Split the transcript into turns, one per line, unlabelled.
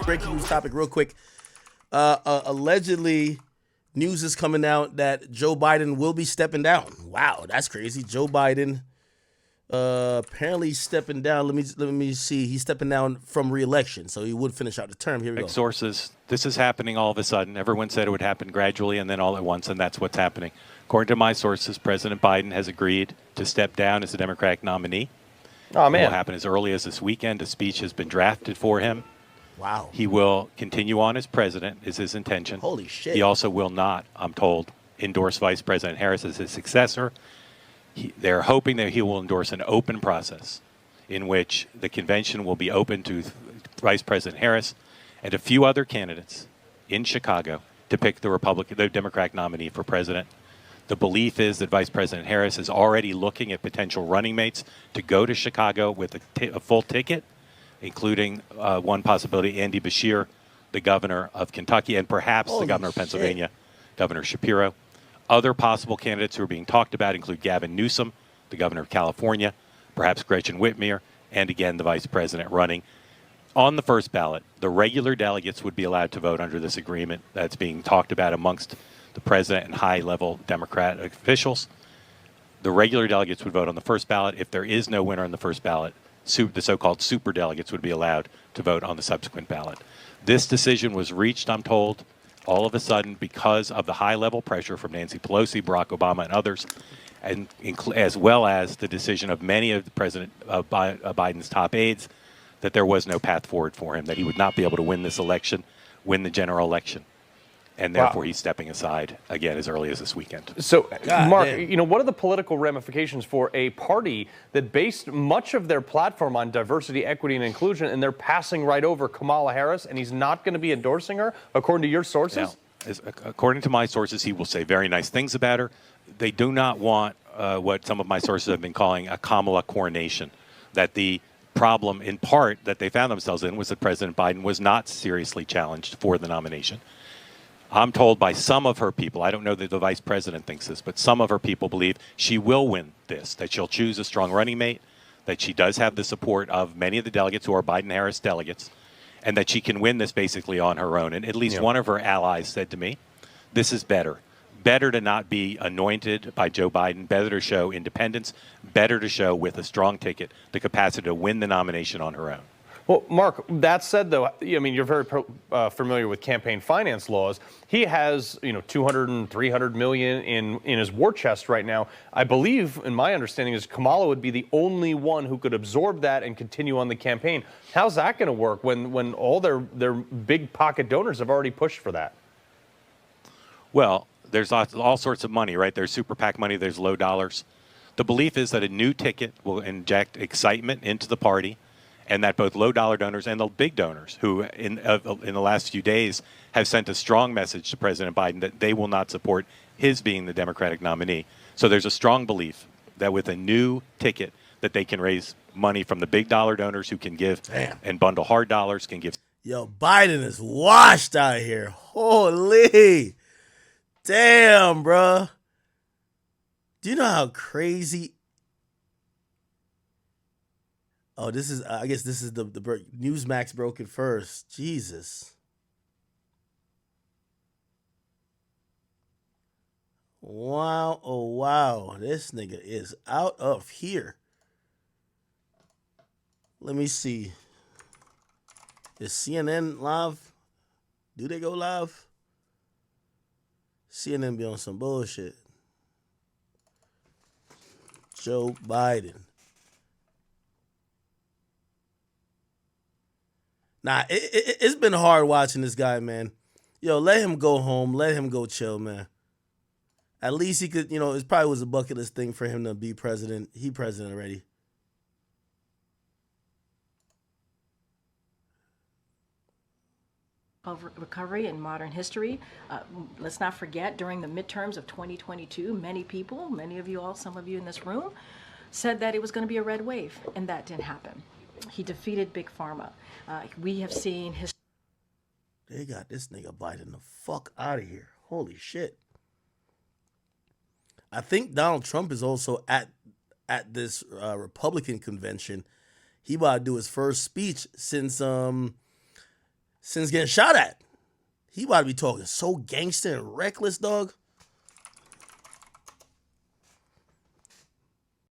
Breaking news topic real quick. Allegedly, news is coming out that Joe Biden will be stepping down. Wow, that's crazy. Joe Biden apparently stepping down. Let me see. He's stepping down from re-election, so he would finish out the term. Here we go.
Sources. This is happening all of a sudden. Everyone said it would happen gradually and then all at once, and that's what's happening. According to my sources, President Biden has agreed to step down as the Democratic nominee.
Oh, man.
It will happen as early as this weekend. A speech has been drafted for him.
Wow.
He will continue on as president, is his intention.
Holy shit.
He also will not, I'm told, endorse Vice President Harris as his successor. They're hoping that he will endorse an open process in which the convention will be open to Vice President Harris and a few other candidates in Chicago to pick the Democratic nominee for president. The belief is that Vice President Harris is already looking at potential running mates to go to Chicago with a full ticket, including one possibility, Andy Beshear, the governor of Kentucky, and perhaps the governor of Pennsylvania, Governor Shapiro. Other possible candidates who are being talked about include Gavin Newsom, the governor of California, perhaps Gretchen Whitmer, and again, the vice president running. On the first ballot, the regular delegates would be allowed to vote under this agreement that's being talked about amongst the president and high-level Democratic officials. The regular delegates would vote on the first ballot. If there is no winner on the first ballot, the so-called superdelegates would be allowed to vote on the subsequent ballot. This decision was reached, I'm told, all of a sudden because of the high-level pressure from Nancy Pelosi, Barack Obama, and others, and as well as the decision of many of President Biden's top aides that there was no path forward for him, that he would not be able to win this election, win the general election. And therefore, he's stepping aside again as early as this weekend.
So, Mark, what are the political ramifications for a party that based much of their platform on diversity, equity, and inclusion, and they're passing right over Kamala Harris, and he's not going to be endorsing her, according to your sources?
Now, according to my sources, he will say very nice things about her. They do not want what some of my sources have been calling a Kamala coronation, that the problem, in part, that they found themselves in was that President Biden was not seriously challenged for the nomination. I'm told by some of her people, I don't know that the vice president thinks this, but some of her people believe she will win this, that she'll choose a strong running mate, that she does have the support of many of the delegates who are Biden-Harris delegates, and that she can win this basically on her own. And at least one of her allies said to me, this is better. Better to not be anointed by Joe Biden, better to show independence, better to show with a strong ticket the capacity to win the nomination on her own.
Well, Mark, that said, though, I mean, you're very familiar with campaign finance laws. He has, 200 and 300 million in his war chest right now. I believe, in my understanding, is Kamala would be the only one who could absorb that and continue on the campaign. How's that going to work when all their big pocket donors have already pushed for that?
Well, there's all sorts of money, right? There's super PAC money. There's low dollars. The belief is that a new ticket will inject excitement into the party, and that both low-dollar donors and the big donors who in the last few days have sent a strong message to President Biden that they will not support his being the Democratic nominee. So there's a strong belief that with a new ticket that they can raise money from the big-dollar donors who can give and bundle hard dollars, can give.
Yo, Biden is washed out here. Holy. Damn, bruh. Do you know how crazy... Oh, this is, I guess this is the Newsmax broke it first. Jesus. Wow. Oh, wow. This nigga is out of here. Let me see. Is CNN live? Do they go live? CNN be on some bullshit. Joe Biden. Nah, it's been hard watching this guy, man. Yo, let him go home. Let him go chill, man. At least he could, it probably was a bucket list thing for him to be president. He president already.
Of recovery in modern history. Let's not forget, during the midterms of 2022, many of you all, some of you in this room, said that it was going to be a red wave, and that didn't happen. He defeated Big Pharma. We have seen his...
They got this nigga Biden the fuck out of here. Holy shit. I think Donald Trump is also at this Republican convention. He about to do his first speech since getting shot at. He about to be talking so gangster and reckless, dog.